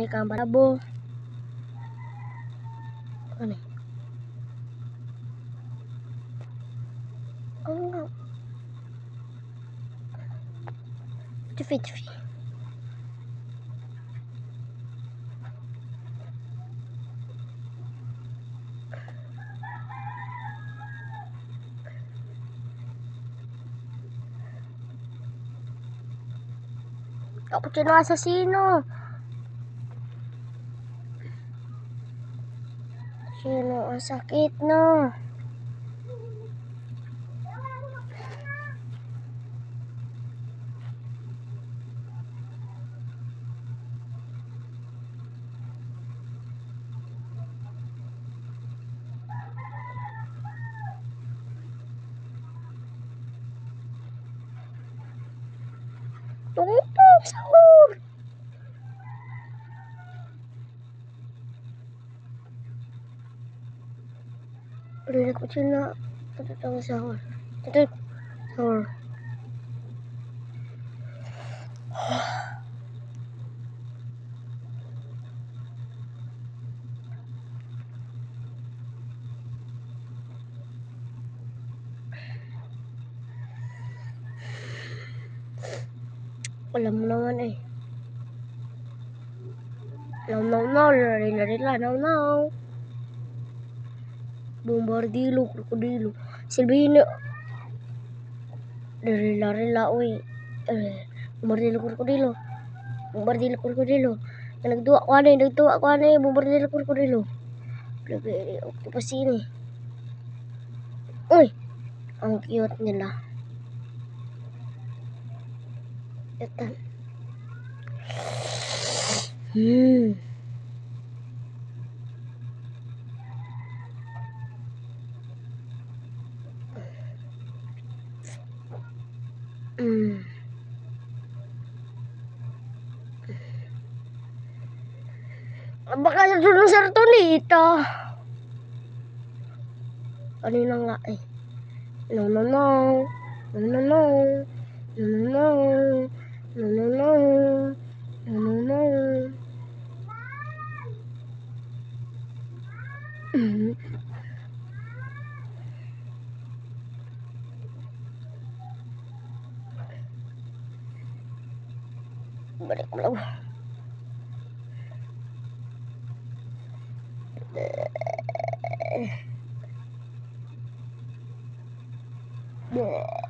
Ini gambar abo. Ano? Oh. Tifi. Cappuccino assassino. Sino ang sakit no? Tungtong sahur. Udah cappuccino. Tungtong sahur. Tungtong sahur. Alam mo naman eh. No, lari-lari, no. Bombardilo, krokodilo. Silvino. Lari-lari, uy. Bombardilo, krokodilo. Nagtuwa ko ano eh. Bombardilo, krokodilo. Blabi, octopus ini. Uy, ang cute nila. Ito. Baka sa Sartonita. Kanina nga eh. No. Balik mo lang. Bleh.